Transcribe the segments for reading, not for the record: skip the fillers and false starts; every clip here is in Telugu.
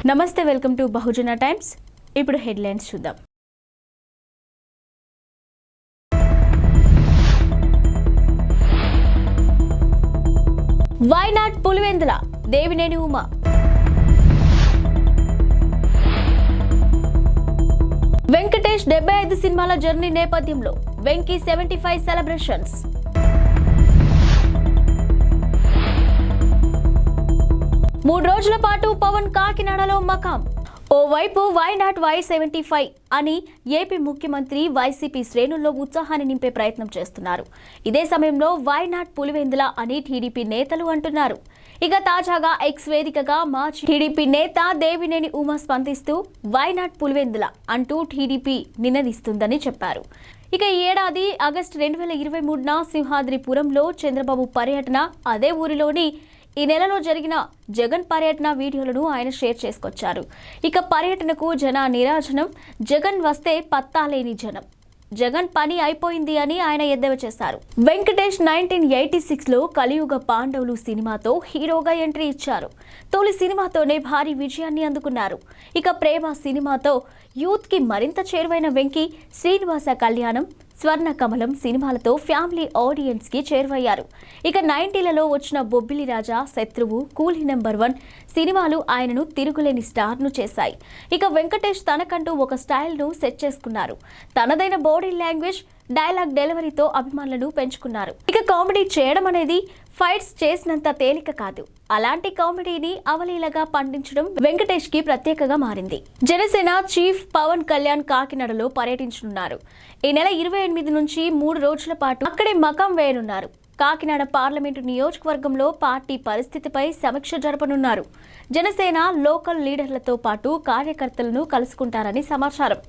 నమస్తే, వెల్కమ్ టు బహుజన టైమ్స్. ఇప్పుడు హెడ్లైన్స్ చూద్దాం. వైనాట్ పులివెందుల దేవినేని ఉమా. వెంకటేష్ 75 సినిమాల జర్నీ నేపథ్యంలో వెంకీ 75 సెలబ్రేషన్స్. మూడు రోజుల పాటు పవన్ కాకినాడలో మకాం. ఓవైపు వైనాట్ Y75 అని ఏపీ ముఖ్యమంత్రి వైసీపీ శ్రేణుల్లో ఉత్సాహాన్ని నింపే ప్రయత్నం చేస్తున్నారు. ఇదే సమయంలో వైనాట్ పులివెందుల అని టీడీపీ నేతలు అంటున్నారు. ఇక తాజాగా ఎక్స్ వేదికగా మాజీ టీడీపీ నేత దేవినేని ఉమా స్పందిస్తూ వైనాట్ పులివెందుల అంటూ టీడీపీ నినదిస్తుందని చెప్పారు. ఇక ఈ ఏడాది ఆగస్టు 2023న సింహాద్రిపురంలో చంద్రబాబు పర్యటన, అదే ఊరిలోని ఈ నెలలో జరిగిన జగన్ పర్యటన వీడియోలను ఆయన షేర్ చేసుకొచ్చారు. ఇక పర్యటనకు జన నీరాజనం, జగన్ వస్తే పత్తాలేని జనం, జగన్ పని అయిపోయింది అని ఆయన ఎద్దేవా చేశారు. వెంకటేష్ 1986లో కలియుగ పాండవులు సినిమాతో హీరోగా ఎంట్రీ ఇచ్చారు. తొలి సినిమాతోనే భారీ విజయాన్ని అందుకున్నారు. ఇక ప్రేమ సినిమాతో యూత్ కి మరింత చేరువైన వెంకీ శ్రీనివాస కళ్యాణం, స్వర్ణ కమలం సినిమాలతో ఫ్యామిలీ ఆడియన్స్ కి చేరువయ్యారు. ఇక 90లలో వచ్చిన బొబ్బిలి రాజా, శత్రువు, కూలీ నెంబర్ 1 సినిమాలు ఆయనను తిరుగులేని స్టార్ ను చేశాయి. ఇక వెంకటేష్ తనకంటూ ఒక స్టైల్ ను సెట్ చేసుకున్నారు. తనదైన బాడీ లాంగ్వేజ్, డైలాగ్ డెలివరీతో అభిమానులను పెంచుకున్నారు. ఇక కామెడీ చేయడం అనేది ఫైట్స్ చేసినంత తేలిక కాదు. అలాంటి కామెడీని అవలీలగా పండించడం వెంకటేష్ కి ప్రత్యేకగా మారింది. జనసేన చీఫ్ పవన్ కళ్యాణ్ కాకినాడలో పర్యటించనున్నారు. ఈ నెల 28 నుంచి 3 రోజుల పాటు అక్కడే మకాం వేయనున్నారు. కాకినాడ పార్లమెంటు నియోజకవర్గంలో పార్టీ పరిస్థితిపై సమీక్ష జరపనున్నారు. జనసేన లోకల్ లీడర్లతో పాటు కార్యకర్తలను కలుసుకుంటారని సమాచారం.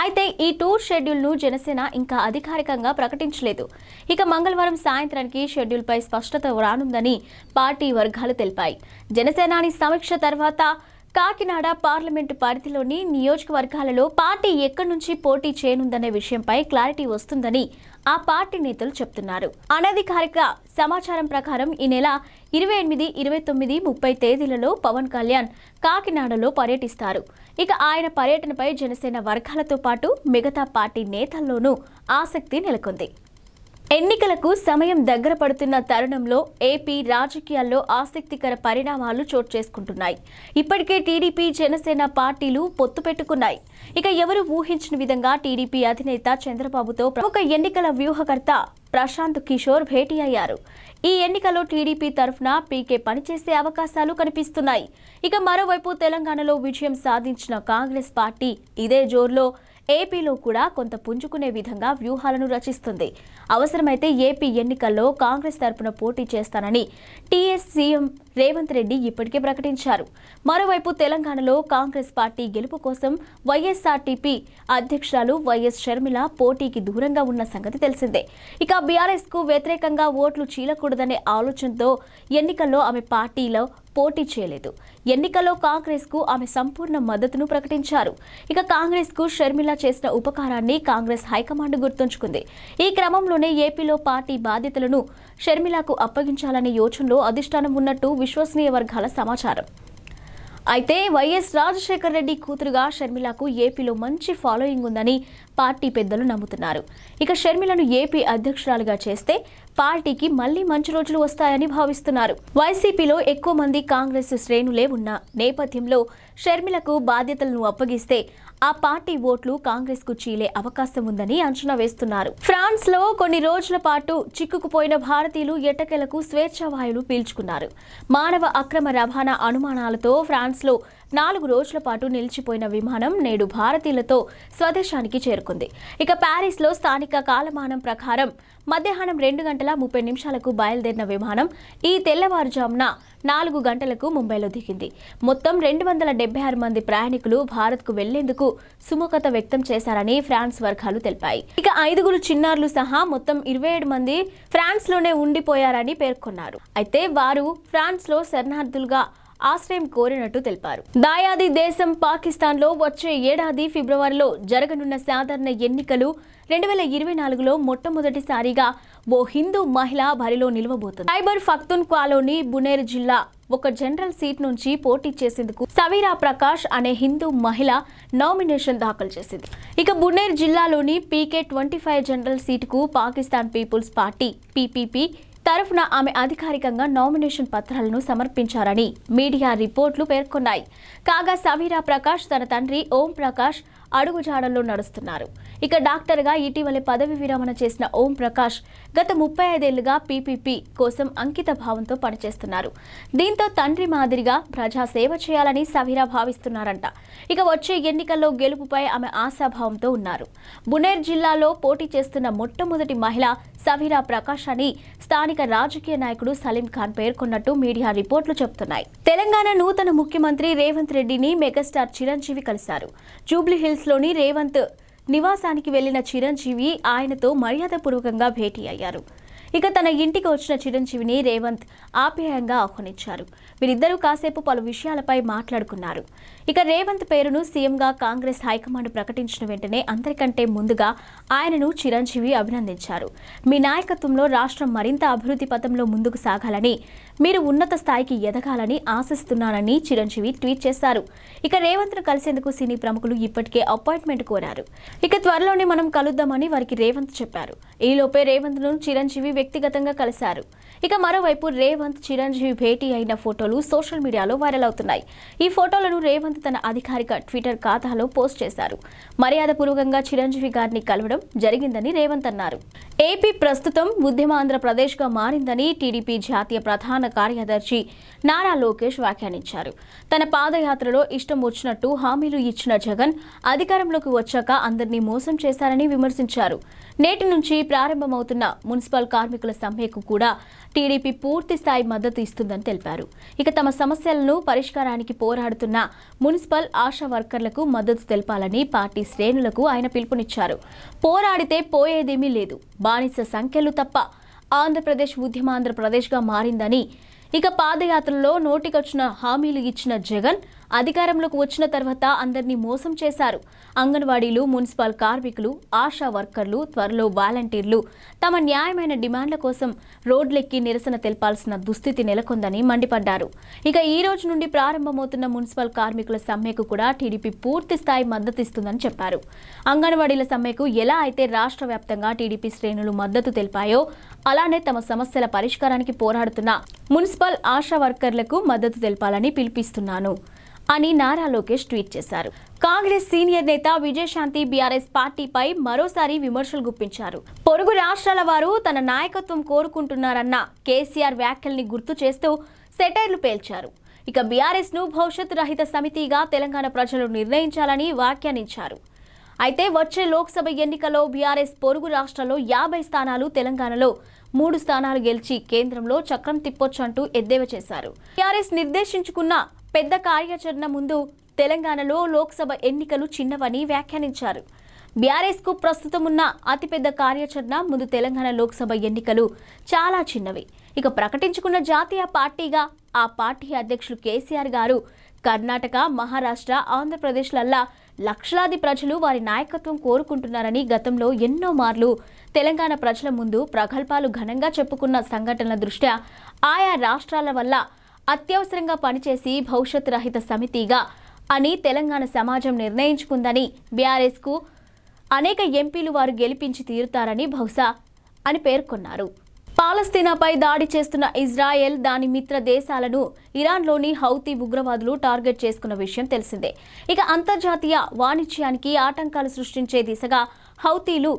అయితే ఈ టూర్ షెడ్యూల్ను జనసేన ఇంకా అధికారికంగా ప్రకటించలేదు. ఇక మంగళవారం సాయంత్రానికి షెడ్యూల్పై స్పష్టత రానుందని పార్టీ వర్గాలు తెలిపాయి. జనసేనాని సమీక్ష తర్వాత కాకినాడ పార్లమెంటు పరిధిలోని నియోజకవర్గాలలో పార్టీ ఎక్కడి నుంచి పోటీ చేయనుందనే విషయంపై క్లారిటీ వస్తుందని ఆ పార్టీ నేతలు చెప్తున్నారు. అనధికారిక సమాచారం ప్రకారం ఈ నెల 28, 29, 30 తేదీలలో పవన్ కళ్యాణ్ కాకినాడలో పర్యటిస్తారు. ఇక ఆయన పర్యటనపై జనసేన వర్గాలతో పాటు మిగతా పార్టీ నేతల్లోనూ ఆసక్తి నెలకొంది. ఎన్నికలకు సమయం దగ్గర పడుతున్న తరుణంలో ఏపీ రాజకీయాల్లో ఆసక్తికర పరిణామాలు చోటు చేసుకుంటున్నాయి. ఇప్పటికే టీడీపీ, జనసేన పార్టీలు పొత్తు పెట్టుకున్నాయి. ఇక ఎవరు ఊహించిన విధంగా టీడీపీ అధినేత చంద్రబాబుతో ప్రముఖ ఎన్నికల వ్యూహకర్త ప్రశాంత్ కిషోర్ భేటీ అయ్యారు. ఈ ఎన్నికలో టీడీపీ తరఫున పీకే పనిచేసే అవకాశాలు కనిపిస్తున్నాయి. ఇక మరోవైపు తెలంగాణలో విజయం సాధించిన కాంగ్రెస్ పార్టీ ఇదే జోరులో ఏపీలో కూడా కొంత పుంజుకునే విధంగా వ్యూహాలను రచిస్తుంది. అవసరమైతే ఏపీ ఎన్నికల్లో కాంగ్రెస్ తరపున పోటీ చేస్తానని టీఎస్ సీఎం రేవంత్ రెడ్డి ఇప్పటికే ప్రకటించారు. మరోవైపు తెలంగాణలో కాంగ్రెస్ పార్టీ గెలుపు కోసం వైఎస్ఆర్టీపీ అధ్యక్షురాలు వైఎస్ షర్మిల పోటీకి దూరంగా ఉన్న సంగతి తెలిసిందే. ఇక బీఆర్ఎస్ కు వ్యతిరేకంగా ఓట్లు చీలకూడదనే ఆలోచనతో ఎన్నికల్లో ఆమె పార్టీలో పోటీ చేయలేదు. ఎన్నికల్లో కాంగ్రెస్ కు ఆమె సంపూర్ణ మద్దతును ప్రకటించారు. ఇక కాంగ్రెస్ కు షర్మిల చేసిన ఉపకారాన్ని కాంగ్రెస్ హైకమాండ్ గుర్తుంచుకుంది. ఈ క్రమంలోనే ఏపీలో పార్టీ బాధ్యతలను షర్మిలకు అప్పగించాలనే యోచనలో అధిష్టానం ఉన్నట్టు విశ్వసనీయ వర్గాల సమాచారం. అయితే వైఎస్ రాజశేఖర్ రెడ్డి కూతురుగా షర్మిలకు ఏపీలో మంచి ఫాలోయింగ్ ఉందని పార్టీ పెద్దలు నమ్ముతున్నారు. ఇక షర్మిలను ఏపీ అధ్యక్షురాలుగా చేస్తే పార్టీకి మళ్లీ మంచి రోజులు వస్తాయని భావిస్తున్నారు. వైసీపీలో ఎక్కువ మంది కాంగ్రెస్ శ్రేణులే ఉన్న నేపథ్యంలో షర్మిలకు బాధ్యతలను అప్పగిస్తే ఆ పార్టీ ఓట్లు కాంగ్రెస్ కు చీలే అవకాశం ఉందని అంచనా వేస్తున్నారు. ఫ్రాన్స్ లో కొన్ని రోజుల పాటు చిక్కుకుపోయిన భారతీయులు ఎట్టకేలకు స్వేచ్ఛావాయువులు పీల్చుకున్నారు. మానవ అక్రమ రవాణా అనుమానాలతో ఫ్రాన్స్ లో 4 రోజుల పాటు నిలిచిపోయిన విమానం నేడు భారతీయులతో స్వదేశానికి చేరుకుంది. ఇక ప్యారిస్ లో స్థానిక కాలమానం ప్రకారం మధ్యాహ్నం 2:30 బయలుదేరిన విమానం ఈ తెల్లవారుజామున 4 గంటలకు ముంబైలో దిగింది. మొత్తం 276 మంది ప్రయాణికులు భారత్ కు వెళ్లేందుకు సుముఖత వ్యక్తం చేశారని ఫ్రాన్స్ వర్గాలు తెలిపాయి. ఇక 5 చిన్నారులు సహా మొత్తం 27 మంది ఫ్రాన్స్ లోనే ఉండిపోయారని పేర్కొన్నారు. అయితే వారు ఫ్రాన్స్ లో శరణార్థులుగా ఆశ్రయం కోరినట్టు తెలిపారు. దాయాది దేశం పాకిస్తాన్లో వచ్చే ఏడాది ఫిబ్రవరిలో జరగనున్న సాధారణ ఎన్నికలు 2024లో మొట్టమొదటిసారిగా ఓ హిందూ మహిళ బరిలో నిలవబోతుంది. ఖైబర్ పఖ్తూన్ఖ్వాలోని బునేర్ జిల్లా ఒక జనరల్ సీట్ నుంచి పోటీ చేసేందుకు సవీరా ప్రకాష్ అనే హిందూ మహిళ నామినేషన్ దాఖలు చేసింది. ఇక బునేర్ జిల్లాలోని PK-25 జనరల్ సీటుకు పాకిస్తాన్ పీపుల్స్ పార్టీ PPP తరఫున ఆమె అధికారికంగా నామినేషన్ పత్రాలను సమర్పించారని మీడియా రిపోర్టులు పేర్కొన్నాయి. కాగా సవీరా ప్రకాష్ తన తండ్రి ఓం ప్రకాష్ అడుగుజాడల్లో నడుస్తున్నారు. ఇక డాక్టర్గా ఇటీవలే పదవి విరమణ చేసిన ఓం ప్రకాష్ గత 35 ఏళ్లుగా PPP కోసం అంకిత భావంతో పనిచేస్తున్నారు. దీంతో తండ్రి మాదిరిగా ప్రజా సేవ చేయాలని సవీరా భావిస్తున్నారంట. ఇక వచ్చే ఎన్నికల్లో గెలుపుపై ఆమె ఆశాభావంతో ఉన్నారు. బునేర్ జిల్లాలో పోటీ చేస్తున్న మొట్టమొదటి మహిళ సవీరా ప్రకాష్ అని స్థానిక రాజకీయ నాయకుడు సలీం ఖాన్ పేర్కొన్నట్టు మీడియా రిపోర్టులు చెబుతున్నాయి. తెలంగాణ నూతన ముఖ్యమంత్రి రేవంత్ రెడ్డిని మెగాస్టార్ చిరంజీవి కలిశారు. జూబ్లీహిల్స్లోని రేవంత్ నివాసానికి వెళ్లిన చిరంజీవి ఆయనతో మర్యాదపూర్వకంగా భేటీ అయ్యారు. ఇక తన ఇంటికి వచ్చిన చిరంజీవిని రేవంత్ ఆప్యాయంగా ఆహ్వానించారు. వీరిద్దరూ కాసేపు పలు విషయాలపై మాట్లాడుకున్నారు. ఇక రేవంత్ పేరును సీఎంగా కాంగ్రెస్ హైకమాండ్ ప్రకటించిన వెంటనే అందరికంటే ముందుగా ఆయనను చిరంజీవి అభినందించారు. మీ నాయకత్వంలో రాష్ట్రం మరింత అభివృద్ధి పథంలో ముందుకు సాగాలని, మీరు ఉన్నత స్థాయికి ఎదగాలని ఆశిస్తున్నానని చిరంజీవి ట్వీట్ చేశారు. ఇక రేవంత్ను కలిసేందుకు సినీ ప్రముఖులు ఇప్పటికే అపాయింట్మెంట్ కోరారు. ఇక త్వరలోనే మనం కలుద్దామని వారికి రేవంత్ చెప్పారు. ఈలోపే రేవంత్ను చిరంజీవి వ్యక్తిగతంగా కలిశారు. ఇక మరోవైపు రేవంత్ చిరంజీవి భేటీ అయిన ఫోటోలు సోషల్ మీడియాలో వైరల్ అవుతున్నాయి. ఈ ఫోటోలను రేవంత్ తన అధికారిక ట్విట్టర్ ఖాతాలో పోస్ట్ చేశారు. మర్యాదపూర్వకంగా చిరంజీవి గారిని కలవడం జరిగిందని రేవంత్ అన్నారు. ఏపీ ప్రస్తుతం ఉద్యమాంధ్రప్రదేశ్గా మారిందని టీడీపీ జాతీయ ప్రధాన కార్యదర్శి నారా లోకేష్ వ్యాఖ్యానించారు. తన పాదయాత్రలో ఇష్టం వచ్చినట్టు హామీలు ఇచ్చిన జగన్ అధికారంలోకి వచ్చాక అందరినీ మోసం చేశారని విమర్శించారు. నేటి నుంచి ప్రారంభమవుతున్న మున్సిపల్ కార్మికుల సమ్మెకు కూడా టీడీపీ పూర్తి స్థాయి మద్దతు ఇస్తుందని తెలిపారు. ఇక తమ సమస్యలను పరిష్కారానికి పోరాడుతున్న మున్సిపల్ ఆశా వర్కర్లకు మద్దతు తెలపాలని పార్టీ శ్రేణులకు ఆయన పిలుపునిచ్చారు. పోరాడితే పోయేదేమీ లేదు, బానిస సంఖ్యలు తప్ప ఆంధ్రప్రదేశ్ ఉద్యమాంధ్రప్రదేశ్గా మారిందని, ఇక పాదయాత్రలో నోటికొచ్చిన హామీలు ఇచ్చిన జగన్ అధికారంలోకి వచ్చిన తర్వాత అందరినీ మోసం చేశారు. అంగన్వాడీలు, మున్సిపల్ కార్మికులు, ఆశా వర్కర్లు, త్వరలో వాలంటీర్లు తమ న్యాయమైన డిమాండ్ల కోసం రోడ్లెక్కి నిరసన తెలపాల్సిన దుస్థితి నెలకొందని మండిపడ్డారు. ఇక ఈ రోజు నుండి ప్రారంభమవుతున్న మున్సిపల్ కార్మికుల సమ్మెకు కూడా టీడీపీ పూర్తి స్థాయి మద్దతిస్తుందని చెప్పారు. అంగన్వాడీల సమ్మెకు ఎలా అయితే రాష్ట్ర వ్యాప్తంగా టీడీపీ శ్రేణులు మద్దతు తెలిపాయో అలానే తమ సమస్యల పరిష్కారానికి పోరాడుతున్న మున్సిపల్ ఆశా వర్కర్లకు మద్దతు తెలపాలని పిలుపిస్తున్నాను అని నారా లోకేష్ ట్వీట్ చేశారు. కాంగ్రెస్ సీనియర్ నేత విజయశాంతి బీఆర్ఎస్ పార్టీపై మరోసారి విమర్శలు గుప్పించారు. పొరుగు రాష్ట్రాల వారు తన నాయకత్వం కోరుకుంటున్నారన్న కేసీఆర్ వ్యాఖ్యల్ని గుర్తు చేస్తూ సెటైర్లు పేల్చారు. ఇక బీఆర్ఎస్ ను భవిష్యత్తు రహిత సమితిగా తెలంగాణ ప్రజలు నిర్ణయించాలని వ్యాఖ్యానించారు. అయితే వచ్చే లోక్సభ ఎన్నికల్లో బీఆర్ఎస్ పొరుగు రాష్ట్రాల్లో 50 స్థానాలు, తెలంగాణలో 3 స్థానాలు గెలిచి కేంద్రంలో చక్రం తిప్పొచ్చంటూ ఎద్దేవా చేశారు. బీఆర్ఎస్ నిర్దేశించుకున్న పెద్ద కార్యాచరణ ముందు తెలంగాణలో లోక్సభ ఎన్నికలు చిన్నవని వ్యాఖ్యానించారు. బీఆర్ఎస్ కు ప్రస్తుతం ఉన్న అతిపెద్ద కార్యాచరణ ముందు తెలంగాణ లోక్సభ ఎన్నికలు చాలా చిన్నవి. ఇక ప్రకటించుకున్న జాతీయ పార్టీగా ఆ పార్టీ అధ్యక్షులు కేసీఆర్ గారు కర్ణాటక, మహారాష్ట్ర, ఆంధ్రప్రదేశ్లల్లా లక్షలాది ప్రజలు వారి నాయకత్వం కోరుకుంటున్నారని గతంలో ఎన్నో మార్లు తెలంగాణ ప్రజల ముందు ప్రగల్భాలు ఘనంగా చెప్పుకున్న సంఘటనల దృష్ట్యా ఆయా రాష్ట్రాల వల్ల అత్యవసరంగా పనిచేసి భవిష్యత్ రహిత సమితిగా అని తెలంగాణ సమాజం నిర్ణయించుకుందని, బీఆర్ఎస్ కు అనేక ఎంపీలు వారు గెలిపించి తీరుతారని బహుశా అని పేర్కొన్నారు. పాలస్తీనాపై దాడి చేస్తున్న ఇజ్రాయెల్ దాని మిత్ర దేశాలను ఇరాన్లోని హౌతీ ఉగ్రవాదులు టార్గెట్ చేసుకున్న విషయం తెలిసిందే. ఇక అంతర్జాతీయ వాణిజ్యానికి ఆటంకాలు సృష్టించే దిశగా హౌతీలు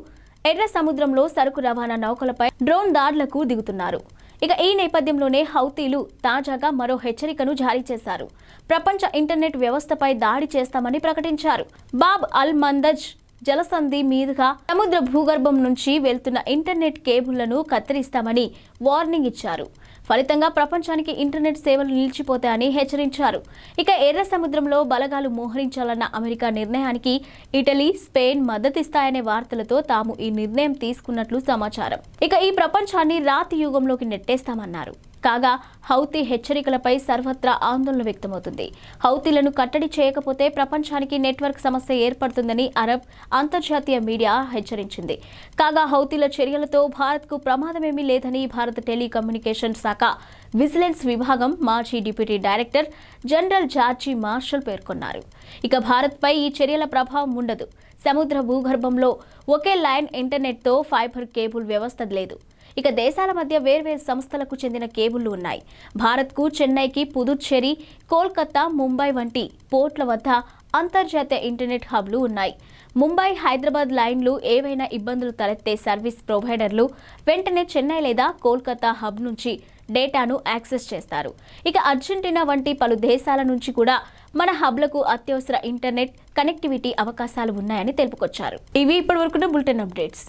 ఎర్ర సముద్రంలో సరుకు రవాణా నౌకలపై డ్రోన్ దాడులకు దిగుతున్నారు. ఇక ఈ నేపథ్యంలోనే హౌతీలు తాజాగా మరో హెచ్చరికను జారీ చేశారు. ప్రపంచ ఇంటర్నెట్ వ్యవస్థపై దాడి చేస్తామని ప్రకటించారు. బాబ్ అల్ మందజ్ జలసంధి మీదుగా సముద్ర భూగర్భం నుంచి వెళ్తున్న ఇంటర్నెట్ కేబుళ్లను కత్తిరిస్తామని వార్నింగ్ ఇచ్చారు. ఫలితంగా ప్రపంచానికి ఇంటర్నెట్ సేవలు నిలిచిపోతాయని హెచ్చరించారు. ఇక ఎర్ర సముద్రంలో బలగాలు మోహరించాలన్న అమెరికా నిర్ణయానికి ఇటలీ, స్పెయిన్ మద్దతిస్తాయనే వార్తలతో తాము ఈ నిర్ణయం తీసుకున్నట్లు సమాచారం. ఇక ఈ ప్రపంచాన్ని రాతి యుగంలోకి నెట్టేస్తామన్నారు. కాగా హౌతీ హెచ్చరికలపై సర్వత్రా ఆందోళన వ్యక్తమవుతుంది. హౌతీలను కట్టడి చేయకపోతే ప్రపంచానికి నెట్వర్క్ సమస్య ఏర్పడుతుందని అరబ్ అంతర్జాతీయ మీడియా హెచ్చరించింది. కాగా హౌతీల చర్యలతో భారత్కు ప్రమాదమేమీ లేదని భారత టెలికమ్యూనికేషన్ శాఖ విజిలెన్స్ విభాగం మాజీ deputy director general George Marshall పేర్కొన్నారు. ఇక భారత్పై ఈ చర్యల ప్రభావం ఉండదు. సముద్ర భూగర్భంలో ఒకే లైన్ ఇంటర్నెట్తో ఫైబర్ కేబుల్ వ్యవస్థ లేదు. ఇక దేశాల మధ్య వేర్వేరు సంస్థలకు చెందిన కేబుళ్లు ఉన్నాయి. భారత్కు చెన్నైకి పుదుచ్చేరి, కోల్కతా, ముంబై వంటి పోర్ట్ల వద్ద అంతర్జాతీయ ఇంటర్నెట్ హబ్లు ఉన్నాయి. ముంబై, హైదరాబాద్ లైన్లు ఏవైనా ఇబ్బందులు తలెత్తే సర్వీస్ ప్రొవైడర్లు వెంటనే చెన్నై లేదా కోల్కతా హబ్ నుంచి డేటాను యాక్సెస్ చేస్తారు. ఇక అర్జెంటీనా వంటి పలు దేశాల నుంచి కూడా మన హబ్లకు అత్యవసర ఇంటర్నెట్ కనెక్టివిటీ అవకాశాలు ఉన్నాయని తెలుపుకొచ్చారు. ఇవి ఇప్పటివరకున్న బులెటిన్ అప్డేట్స్.